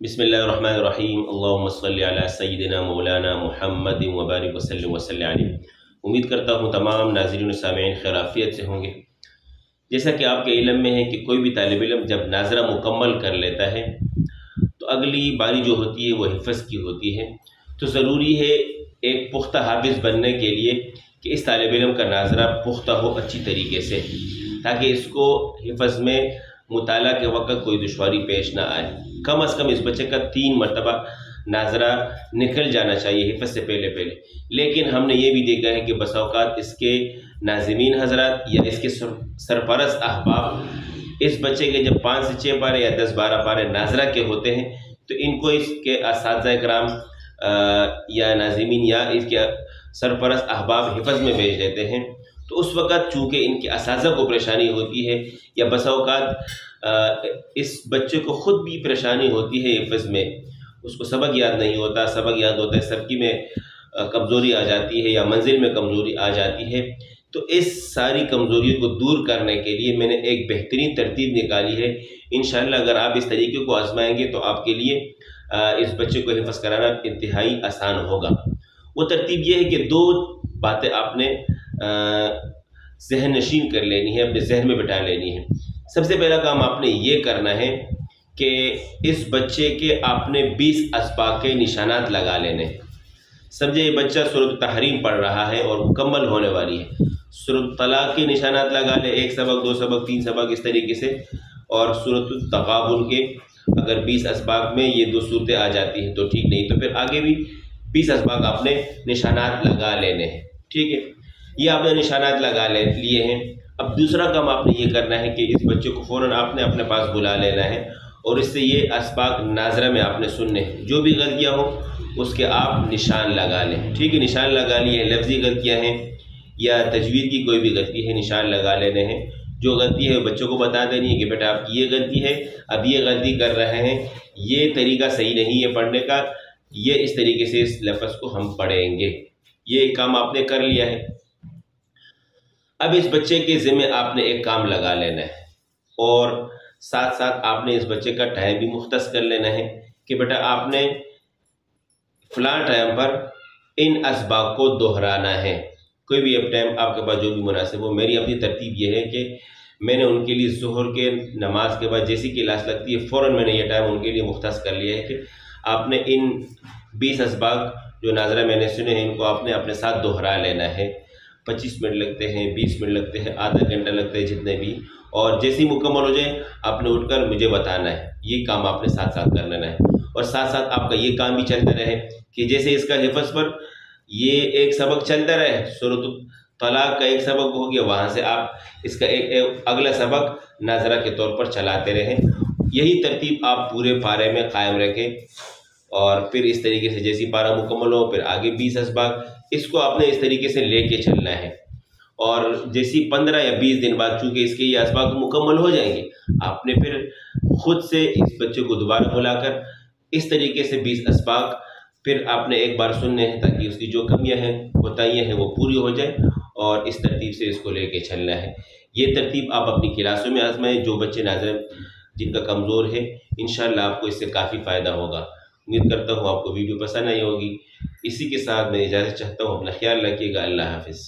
بسم اللہ الرحمن الرحیم اللہم صلی علی سیدنا مولانا محمد وبارک وسلم علیہ۔ امید کرتا ہوں تمام ناظرین و سامعین خیرافیت سے ہوں گے۔ جیسا کہ آپ کے علم میں ہے کہ کوئی بھی طالب علم جب ناظرہ مکمل کر لیتا ہے تو اگلی باری جو ہوتی ہے وہ حفظ کی ہوتی ہے، تو ضروری ہے ایک پختہ حافظ بننے کے لیے کہ اس طالب علم کا ناظرہ پختہ ہو اچھی طریقے سے، تاکہ اس کو حفظ میں مطالعہ کے وقت کوئی دشواری پیش نہ آئے۔ کم از کم اس بچے کا 3 مرتبہ ناظرہ نکل جانا چاہیے حفظ سے پہلے۔ لیکن ہم نے یہ بھی دیکھا ہے کہ بسا اوقات اس کے ناظمین حضرات یا اس کے سرپرست احباب اس بچے کے جب 5 سے 6 پارے یا 10-12 پارے ناظرہ کے ہوتے ہیں تو ان کو اس کے اساتذہ کرام یا ناظمین یا اس کے سرپرست احباب حفظ میں بھیج دیتے ہیں، تو اس وقت چونکہ ان کے اساتذہ کو پریشانی ہوتی ہے یا بسا اوقات اس بچے کو خود بھی پریشانی ہوتی ہے حفظ میں، اس کو سبق یاد نہیں ہوتا، سبق یاد ہوتا ہے سبکی میں کمزوری آ جاتی ہے یا منزل میں کمزوری آ جاتی ہے، تو اس ساری کمزوریوں کو دور کرنے کے لیے میں نے ایک بہترین ترتیب نکالی ہے۔ انشاءاللہ اگر آپ اس طریقے کو آزمائیں گے تو آپ کے لیے اس بچے کو حفظ کرانا انتہائی آسان ہوگا۔ وہ ترتیب یہ ہے کہ 2 باتیں آپ نے ذہن نشین کر لینی ہے، اپنے ذہن میں بٹھا لینی ہے۔ سب سے پہلا کام آپ نے یہ کرنا ہے کہ اس بچے کے آپ نے 20 اسباق کے نشانات لگا لینے ہیں۔ سمجھے یہ بچہ سورۃ التحریم پڑھ رہا ہے اور مکمل ہونے والی ہے، سورۃ الطلاق کے نشانات لگا لے، 1 سبق 2 سبق 3 سبق اس طریقے سے، اور سورۃ التغابن کے اگر 20 اسباق میں یہ 2 صورتیں آ جاتی ہیں تو ٹھیک، نہیں تو پھر آگے بھی 20 اسباق آپ نے نشانات لگا لینے ہیں، ٹھیک ہے۔ یہ آپ نے نشانات لگا لیے ہیں۔ اب دوسرا کام آپ نے یہ کرنا ہے کہ اس بچے کو فوراً آپ نے اپنے پاس بلا لینا ہے اور اس سے یہ اسباق ناظرہ میں آپ نے سننے ہیں، جو بھی غلطیاں ہوں اس کے آپ نشان لگا لیں، ٹھیک ہے۔ نشان لگا لیے ہیں، لفظی غلطیاں ہیں یا تجوید کی کوئی بھی غلطی ہے، نشان لگا لینے ہیں۔ جو غلطی ہے بچوں کو بتا دینی ہے کہ بیٹا آپ کی یہ غلطی ہے، اب یہ غلطی کر رہے ہیں، یہ طریقہ صحیح نہیں ہے پڑھنے کا، یہ اس طریقے سے اس لفظ کو ہم پڑھیں گے۔ یہ کام آپ نے کر لیا ہے۔ اب اس بچے کے ذمہ آپ نے ایک کام لگا لینا ہے اور ساتھ ساتھ آپ نے اس بچے کا ٹائم بھی مختص کر لینا ہے کہ بیٹا آپ نے فلاں ٹائم پر ان اسباق کو دہرانا ہے۔ کوئی بھی اب ٹائم آپ کے پاس جو بھی مناسب ہو۔ میری اپنی ترتیب یہ ہے کہ میں نے ان کے لیے ظہر کے نماز کے بعد جیسی کلاس لگتی ہے فوراً میں نے یہ ٹائم ان کے لیے مختص کر لیا ہے کہ آپ نے ان 20 اسباق جو ناظرہ میں نے سنے ہیں ان کو آپ نے اپنے ساتھ دہرا لینا ہے۔ 25 منٹ لگتے ہیں، 20 منٹ لگتے ہیں، آدھا گھنٹہ لگتے ہیں، جتنے بھی، اور جیسے ہی مکمل ہو جائے آپ نے اٹھ کر مجھے بتانا ہے۔ یہ کام آپ نے ساتھ ساتھ کر لینا ہے اور ساتھ ساتھ آپ کا یہ کام بھی چلتا رہے کہ جیسے اس کا حفظ پر یہ ایک سبق چلتا رہے، سورۃ الطلاق کا ایک سبق ہو گیا، وہاں سے آپ اس کا ایک اگلا سبق ناظرہ کے طور پر چلاتے رہیں۔ یہی ترتیب آپ پورے پارے میں قائم رکھیں اور پھر اس طریقے سے جیسی پارہ مکمل ہو پھر آگے 20 اسباق، اس کو آپ نے اس طریقے سے لے کے چلنا ہے۔ اور جیسی 15 یا 20 دن بعد چونکہ اس کے یہ اسباق مکمل ہو جائیں گے، آپ نے پھر خود سے اس بچے کو دوبارہ بلا کر اس طریقے سے 20 اسباق پھر آپ نے ایک بار سننے ہیں تاکہ اس کی جو کمیاں ہیں کوتاہیاں ہیں وہ پوری ہو جائیں، اور اس ترتیب سے اس کو لے کے چلنا ہے۔ یہ ترتیب آپ اپنی کلاسوں میں آزمائیں، جو بچے ناظر جن کا کمزور ہے، انشاءاللہ آپ کو اس سے کافی فائدہ ہوگا۔ امید کرتا ہوں آپ کو ویڈیو پسند آئی ہوگی۔ اسی کے ساتھ میں اجازت چاہتا ہوں، اپنا خیال رکھیے گا۔ اللہ حافظ۔